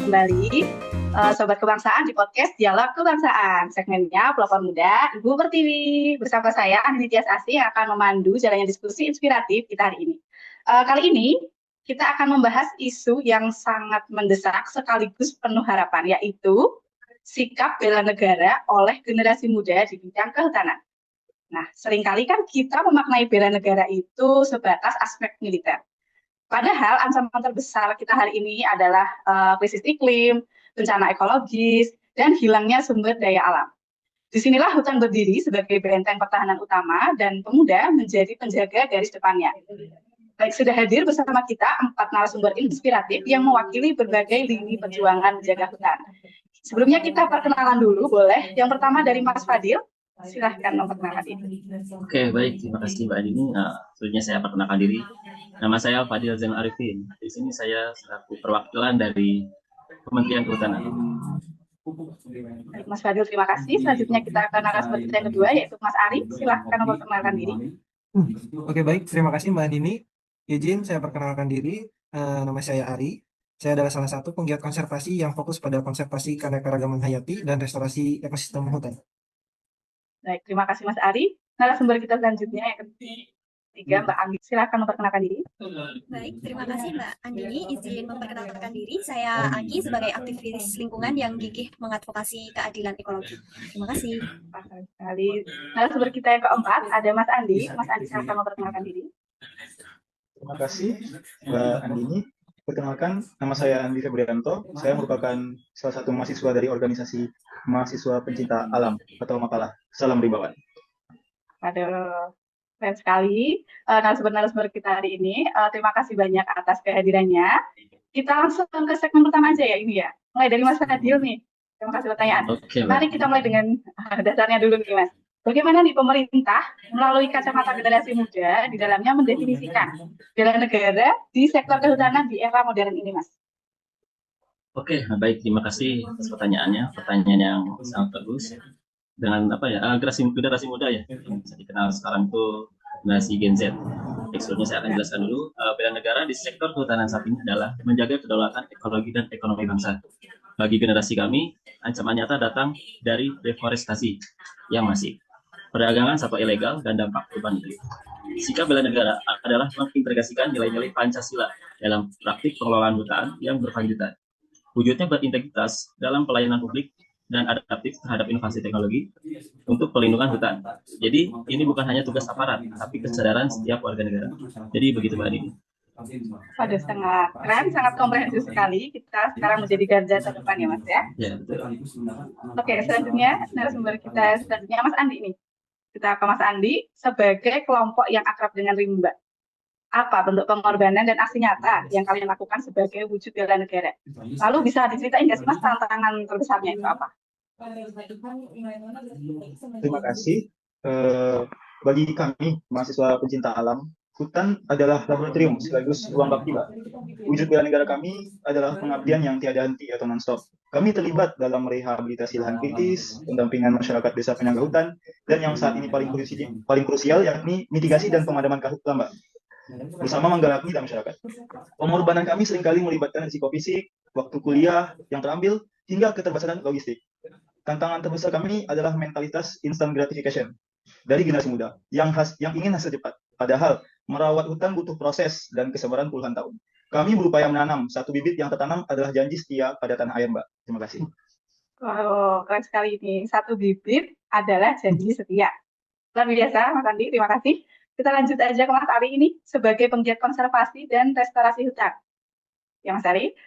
kembali Sobat Kebangsaan di podcast Dialog Kebangsaan. Segmennya Pelopor Muda, Ibu Pertiwi. Bersama saya, Andi Tias Asih, yang akan memandu jalannya diskusi inspiratif kita hari ini. Kali ini, kita akan membahas isu yang sangat mendesak sekaligus penuh harapan, yaitu sikap bela negara oleh generasi muda di bidang kehutanan. Nah, seringkali kan kita memaknai bela negara itu sebatas aspek militer. Padahal ancaman terbesar kita hari ini adalah krisis iklim, bencana ekologis, dan hilangnya sumber daya alam. Disinilah hutan berdiri sebagai benteng pertahanan utama dan pemuda menjadi penjaga garis depannya. Baik, sudah hadir bersama kita 4 narasumber inspiratif yang mewakili berbagai lini perjuangan menjaga hutan. Sebelumnya kita perkenalan dulu, boleh? Yang pertama dari Mas Fadil. Silahkan memperkenalkan diri. Oke, baik. Terima kasih Mbak Adini. Selanjutnya saya perkenalkan diri. Nama saya Fadil Zainal Arifin. Di sini saya selaku perwakilan dari Kementerian Kehutanan. Mas Fadil, terima kasih. Selanjutnya kita akan narasumber kita yang kedua, yaitu Mas Ari. Silahkan memperkenalkan diri. Oke, baik. Terima kasih Mbak Adini. Izin saya perkenalkan diri. Nama saya Ari. Saya adalah salah satu penggiat konservasi yang fokus pada konservasi keanekaragaman hayati dan restorasi ekosistem hutan. Baik, terima kasih Mas Ari. Narasumber kita selanjutnya yang ketiga, Mbak Anggi. Silahkan memperkenalkan diri. Baik, terima kasih Mbak Andini. Izin memperkenalkan diri. Saya Anggi sebagai aktivis lingkungan yang gigih mengadvokasi keadilan ekologi. Terima kasih. Terima sekali. Narasumber kita yang keempat ada Mas Andi. Mas Andi, silahkan memperkenalkan diri. Terima kasih Mbak Andini. Perkenalkan, nama saya Andi Febrianto. Saya merupakan salah satu mahasiswa dari organisasi mahasiswa pencinta alam atau Mapala. Salam Rimbawan. Aduh, keren sekali narasumber kita hari ini. Terima kasih banyak atas kehadirannya. Kita langsung ke segmen pertama aja ya ini ya. Mulai dari Mas Fadil nih. Terima kasih pertanyaan. Oke, Mari kita mulai dengan dasarnya dulu nih Mas. Bagaimana nih pemerintah melalui kacamata generasi muda di dalamnya mendefinisikan bela negara di sektor kehutanan di era modern ini, Mas? Oke, baik. Terima kasih atas pertanyaannya. Pertanyaan yang sangat bagus. Dengan generasi muda ya, yang bisa dikenal sekarang itu generasi Gen Z. Sebelumnya saya akan jelaskan dulu. Bela negara di sektor kehutanan saat ini adalah menjaga kedaulatan ekologi dan ekonomi bangsa. Bagi generasi kami, ancaman nyata datang dari deforestasi yang masif, perdagangan satwa ilegal, dan dampak perubahan iklim. Sikap bela negara adalah mengintegrasikan nilai-nilai Pancasila dalam praktik pengelolaan hutan yang berkelanjutan. Wujudnya berintegritas dalam pelayanan publik dan adaptif terhadap inovasi teknologi untuk pelindungan hutan. Jadi ini bukan hanya tugas aparat, tapi kesadaran setiap warga negara. Jadi begitu Mbak Adini. Waduh, sangat keren, sangat komprehensif sekali. Kita sekarang menjadi garda terdepan ya Mas ya. Ya, betul. Oke, selanjutnya narasumber kita selanjutnya Mas Andi nih. Kita ke Mas Andi sebagai kelompok yang akrab dengan rimba. Apa bentuk pengorbanan dan aksi nyata yang kalian lakukan sebagai wujud bela negara? Lalu bisa diceritain nggak sih Mas tantangan terbesarnya itu apa? Terima kasih. Bagi kami, mahasiswa pencinta alam, hutan adalah laboratorium sekaligus ruang bakti. Wujud bela negara kami adalah pengabdian yang tiada henti atau non-stop. Kami terlibat dalam rehabilitasi lahan kritis, pendampingan masyarakat desa penyangga hutan, dan yang saat ini paling krusial yakni mitigasi dan pemadaman karhutla, Mbak. Bersama menggalakkan kita masyarakat. Pengorbanan kami seringkali melibatkan risiko fisik, waktu kuliah yang terambil, hingga keterbatasan logistik. Tantangan terbesar kami adalah mentalitas instant gratification dari generasi muda yang ingin hasil cepat. Padahal merawat hutan butuh proses dan kesabaran puluhan tahun. Kami berupaya menanam. Satu bibit yang tertanam adalah janji setia pada tanah air, Mbak. Terima kasih. Wow, keren sekali ini. Satu bibit adalah janji setia. Luar biasa, Mas Andi. Terima kasih. Kita lanjut aja ke Mas Ari ini sebagai penggiat konservasi dan restorasi hutan. Ya Mas Ari.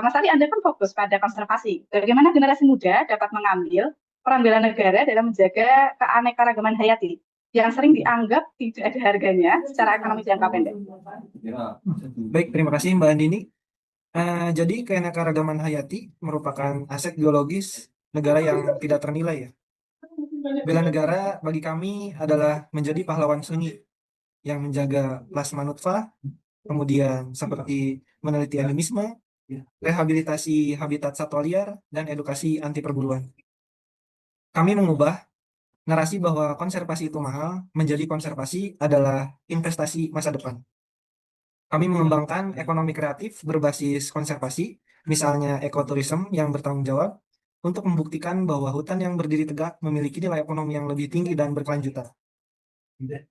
Mas Ari, Anda kan fokus pada konservasi. Bagaimana generasi muda dapat mengambil peran bela negara dalam menjaga keanekaragaman hayati yang sering dianggap tidak ada harganya secara ekonomi jangka pendek? Baik, terima kasih Mbak Andini. Jadi keanekaragaman hayati merupakan aset geologis negara yang tidak ternilai ya. Bela negara bagi kami adalah menjadi pahlawan sunyi yang menjaga plasma nutfah, kemudian seperti meneliti endemisme, rehabilitasi habitat satwa liar, dan edukasi anti perburuan. Kami mengubah narasi bahwa konservasi itu mahal menjadi konservasi adalah investasi masa depan. Kami mengembangkan ekonomi kreatif berbasis konservasi misalnya ekoturism yang bertanggung jawab untuk membuktikan bahwa hutan yang berdiri tegak memiliki nilai ekonomi yang lebih tinggi dan berkelanjutan.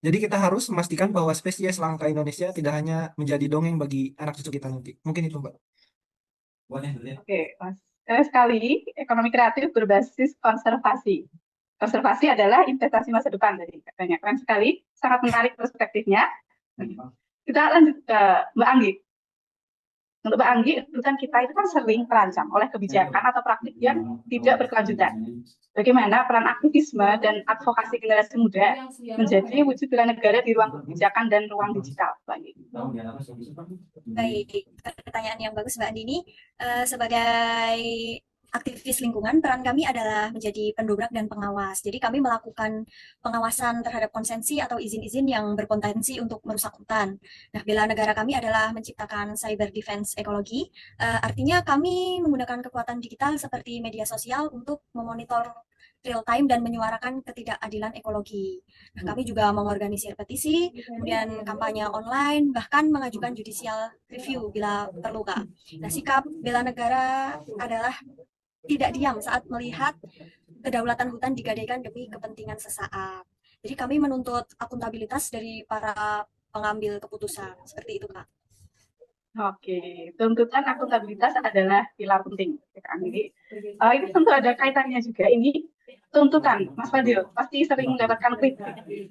Jadi kita harus memastikan bahwa spesies langka Indonesia tidak hanya menjadi dongeng bagi anak cucu kita nanti. Mungkin itu, Mbak. Oke, Mas. Sekali, ekonomi kreatif berbasis konservasi. Konservasi adalah investasi masa depan tadi katanya. Keren sekali, sangat menarik perspektifnya. Kita lanjut ke Mbak Anggi. Untuk Mbak Anggi, hutan kita itu kan sering terancam oleh kebijakan atau praktik yang tidak berkelanjutan. Bagaimana peran aktivisme dan advokasi generasi muda menjadi wujud bela negara di ruang kebijakan dan ruang digital, Mbak Anggi? Baik, pertanyaan yang bagus Mbak Andini. Sebagai aktivis lingkungan, peran kami adalah menjadi pendobrak dan pengawas. Jadi kami melakukan pengawasan terhadap konsensi atau izin-izin yang berpotensi untuk merusak hutan. Nah, bela negara kami adalah menciptakan cyber defense ekologi. Artinya kami menggunakan kekuatan digital seperti media sosial untuk memonitor real time dan menyuarakan ketidakadilan ekologi. Nah, kami juga mengorganisir petisi, kemudian kampanye online, bahkan mengajukan judicial review bila perlu, Kak. Nah, sikap bela negara adalah tidak diam saat melihat kedaulatan hutan digadaikan demi kepentingan sesaat. Jadi kami menuntut akuntabilitas dari para pengambil keputusan. Seperti itu, Kak. Oke, tuntutan akuntabilitas adalah pilar penting. Jadi, ini tentu ada kaitannya juga. Ini tuntutan, Mas Fadil, pasti sering mendapatkan kritik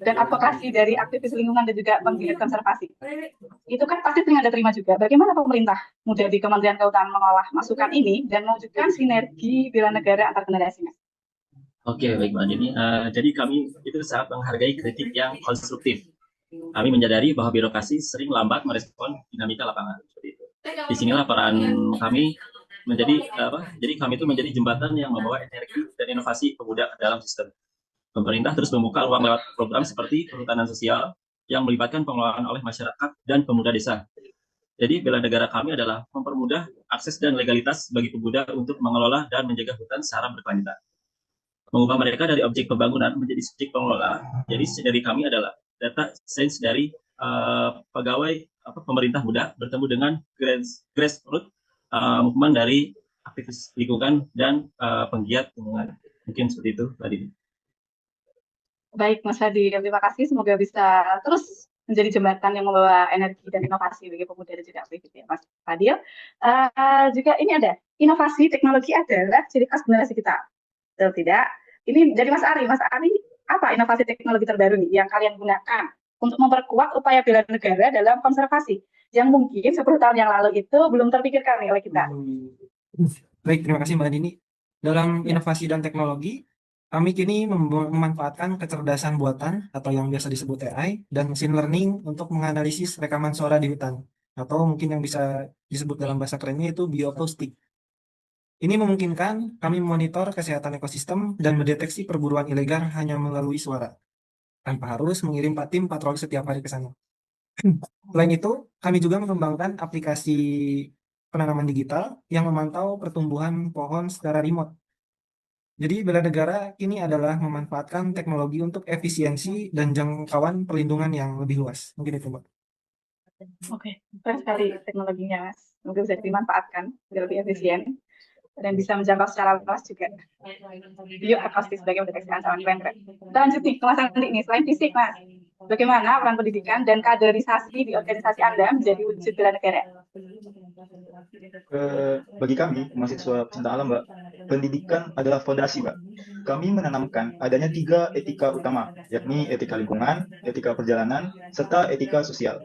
dan advokasi dari aktivis lingkungan dan juga penggiat konservasi. Itu kan pasti sering Anda terima juga. Bagaimana pemerintah muda di Kementerian Kehutanan mengolah masukan ini dan mewujudkan sinergi bela negara antar generasi? Oke, baik Mbak Dini. Jadi kami itu sangat menghargai kritik yang konstruktif. Kami menyadari bahwa birokrasi sering lambat merespon dinamika lapangan. Seperti itu. Disinilah peran kami jadi kami itu menjadi jembatan yang membawa energi dan inovasi pemuda ke dalam sistem. Pemerintah terus membuka ruang lewat program seperti perhutanan sosial yang melibatkan pengelolaan oleh masyarakat dan pemuda desa. Jadi bela negara kami adalah mempermudah akses dan legalitas bagi pemuda untuk mengelola dan menjaga hutan secara berkelanjutan. Mengubah mereka dari objek pembangunan menjadi subjek pengelola. Jadi dari kami adalah data science dari pegawai pemerintah muda bertemu dengan grassroots movement dari aktivis lingkungan dan penggiat lingkungan. Mungkin seperti itu tadi. Baik, Mas Hadi, terima kasih. Semoga bisa terus menjadi jembatan yang membawa energi dan inovasi bagi pemuda dan juga aktivis ya, Mas Fadil. Juga ini ada inovasi teknologi adalah ciri khas generasi kita. Betul tidak? Ini dari Mas Ari. Mas Ari, apa inovasi teknologi terbaru nih yang kalian gunakan untuk memperkuat upaya bela negara dalam konservasi yang mungkin 10 tahun yang lalu itu belum terpikirkan oleh kita? Baik, terima kasih Mbak Dini. Dalam inovasi dan teknologi, kami kini memanfaatkan kecerdasan buatan atau yang biasa disebut AI dan machine learning untuk menganalisis rekaman suara di hutan, atau mungkin yang bisa disebut dalam bahasa kerennya itu bioakustik. Ini memungkinkan kami memonitor kesehatan ekosistem dan mendeteksi perburuan ilegal hanya melalui suara, tanpa harus mengirim tim patroli setiap hari ke sana. Selain itu, kami juga mengembangkan aplikasi penanaman digital yang memantau pertumbuhan pohon secara remote. Jadi bela negara ini adalah memanfaatkan teknologi untuk efisiensi dan jangkauan perlindungan yang lebih luas. Mungkin itu, Mbak. Oke, keren sekali teknologinya, Mas. Semoga bisa dimanfaatkan agar lebih efisien dan bisa menjangkau secara luas juga. Bioakustik sebagai mendeteksi ancaman keren. Kita lanjut nih ke Mas Andi nih, selain fisik, Mas. Bagaimana peran pendidikan dan kaderisasi di organisasi Anda menjadi wujud bela negara? Bagi kami, mahasiswa pecinta alam, Mbak, pendidikan adalah fondasi, Mbak. Kami menanamkan adanya 3 etika utama, yakni etika lingkungan, etika perjalanan, serta etika sosial.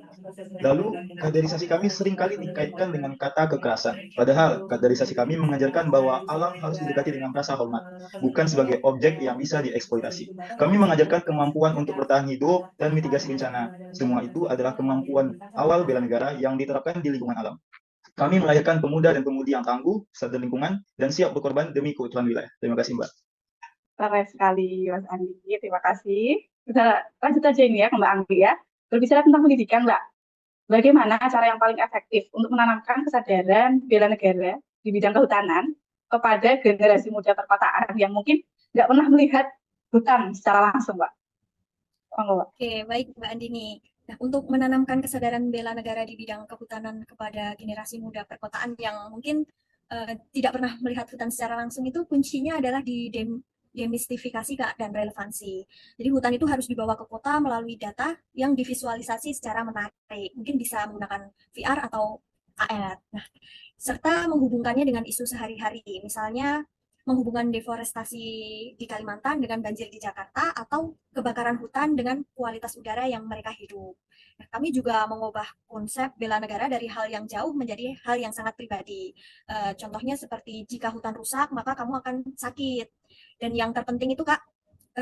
Lalu, kaderisasi kami seringkali dikaitkan dengan kata kekerasan. Padahal, kaderisasi kami mengajarkan bahwa alam harus didekati dengan rasa hormat, bukan sebagai objek yang bisa dieksploitasi. Kami mengajarkan kemampuan untuk bertahan hidup dan mitigasi bencana. Semua itu adalah kemampuan awal bela negara yang diterapkan di lingkungan alam. Kami melahirkan pemuda dan pemudi yang tangguh, sadar lingkungan, dan siap berkorban demi keutuhan wilayah. Terima kasih, Mbak. Keren sekali, Mas Andi. Terima kasih. Kita lanjut aja ini ya ke Mbak Anggi ya. Berbicara tentang pendidikan, Mbak. Bagaimana cara yang paling efektif untuk menanamkan kesadaran bela negara di bidang kehutanan kepada generasi muda perkotaan yang mungkin nggak pernah melihat hutan secara langsung, Mbak? Oke, baik Mbak Andini. Nah, untuk menanamkan kesadaran bela negara di bidang kehutanan kepada generasi muda perkotaan yang mungkin tidak pernah melihat hutan secara langsung itu kuncinya adalah di demistifikasi Kak, dan relevansi. Jadi hutan itu harus dibawa ke kota melalui data yang divisualisasi secara menarik. Mungkin bisa menggunakan VR atau AR. Nah, serta menghubungkannya dengan isu sehari-hari. Misalnya menghubungkan deforestasi di Kalimantan dengan banjir di Jakarta atau kebakaran hutan dengan kualitas udara yang mereka hidup. Nah, kami juga mengubah konsep bela negara dari hal yang jauh menjadi hal yang sangat pribadi. Contohnya seperti jika hutan rusak, maka kamu akan sakit. Dan yang terpenting itu Kak,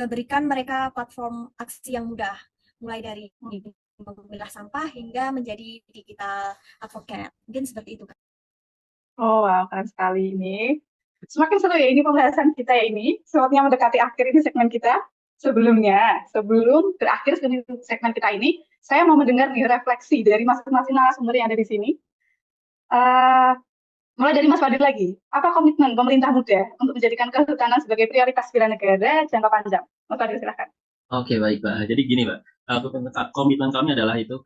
berikan mereka platform aksi yang mudah, mulai dari memilah sampah hingga menjadi digital advocate. Mungkin seperti itu Kak. Oh, wow, keren sekali ini. Semakin seru ya ini pembahasan kita ya ini. Sepertinya mendekati akhir ini segmen kita. Sebelum berakhir segmen kita ini, saya mau mendengar nih refleksi dari masing-masing narasumber yang ada di sini. Mulai dari Mas Fadil lagi. Apa komitmen pemerintah muda untuk menjadikan kehutanan sebagai prioritas bela negara jangka panjang? Mas Fadil, silakan. Oke, baik, Pak. Jadi gini, Pak. Komitmen kami adalah itu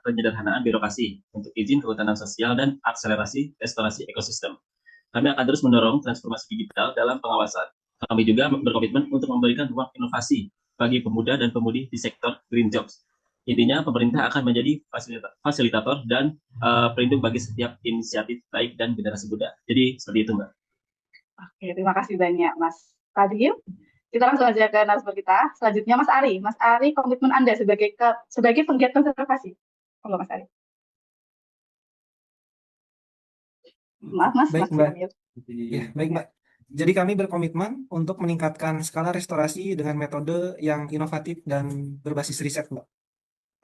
penyederhanaan birokrasi untuk izin kehutanan sosial dan akselerasi restorasi ekosistem. Kami akan terus mendorong transformasi digital dalam pengawasan. Kami juga berkomitmen untuk memberikan ruang inovasi bagi pemuda dan pemudi di sektor green jobs. Intinya, pemerintah akan menjadi fasilitator dan pelindung bagi setiap inisiatif baik dan generasi muda. Jadi, seperti itu, Mbak. Oke, terima kasih banyak, Mas Fadil. Kita langsung aja ke narasumber kita. Selanjutnya, Mas Ari. Mas Ari, komitmen Anda sebagai penggiat konservasi. Halo, Mas Ari. Maaf, Mas. Baik, Mas Mbak. Fadil. Ya, baik, Mbak. Jadi kami berkomitmen untuk meningkatkan skala restorasi dengan metode yang inovatif dan berbasis riset, Mbak.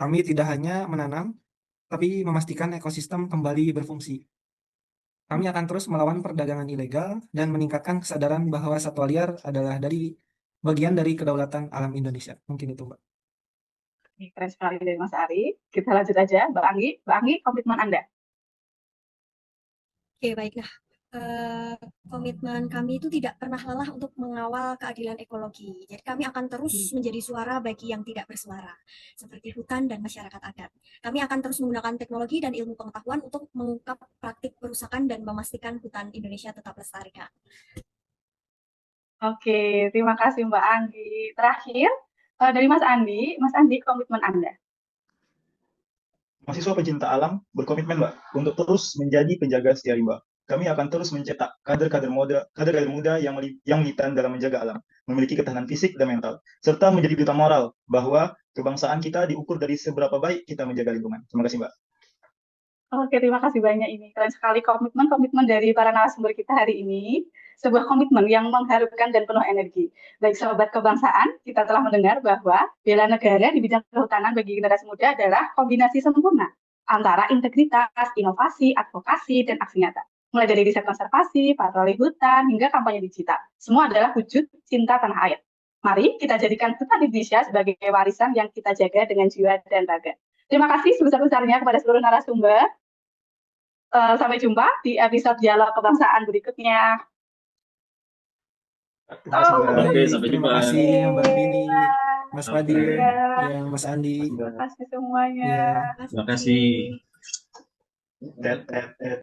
Kami tidak hanya menanam, tapi memastikan ekosistem kembali berfungsi. Kami akan terus melawan perdagangan ilegal dan meningkatkan kesadaran bahwa satwa liar adalah bagian dari kedaulatan alam Indonesia. Mungkin itu, Mbak. Keren sekali dari Mas Ari. Kita lanjut aja, Mbak Anggi. Mbak Anggi, komitmen Anda. Oke, baik. Nah, komitmen kami itu tidak pernah lelah untuk mengawal keadilan ekologi. Jadi kami akan terus menjadi suara bagi yang tidak bersuara, seperti hutan dan masyarakat adat. Kami akan terus menggunakan teknologi dan ilmu pengetahuan untuk mengungkap praktik perusakan dan memastikan hutan Indonesia tetap lestari, Kak. Oke, terima kasih Mbak Anggi. Terakhir, dari Mas Andi. Mas Andi, komitmen Anda. Mahasiswa pecinta alam berkomitmen, Mbak, untuk terus menjadi penjaga setiap rimba. Kami akan terus mencetak kader-kader muda yang militan dalam menjaga alam, memiliki ketahanan fisik dan mental, serta menjadi duta moral bahwa kebangsaan kita diukur dari seberapa baik kita menjaga lingkungan. Terima kasih, Mbak. Oke, terima kasih banyak ini. Keren sekali komitmen dari para narasumber kita hari ini. Sebuah komitmen yang mengharukan dan penuh energi. Baik sobat kebangsaan, kita telah mendengar bahwa bela negara di bidang kehutanan bagi generasi muda adalah kombinasi sempurna antara integritas, inovasi, advokasi, dan aksi nyata. Mulai dari riset konservasi, patroli hutan, hingga kampanye digital. Semua adalah wujud cinta tanah air. Mari kita jadikan hutan Indonesia sebagai warisan yang kita jaga dengan jiwa dan raga. Terima kasih sebesar-besarnya kepada seluruh narasumber. Sampai jumpa di episode Dialog Kebangsaan berikutnya. Terima kasih, Mbak. Oke, sampai Terima jumpa. kasih, Mbak Dini, Mas Fadil, Iya. ya, Mas Andi. Terima kasih semuanya. Ya. Terima kasih. Tet, tet, tet.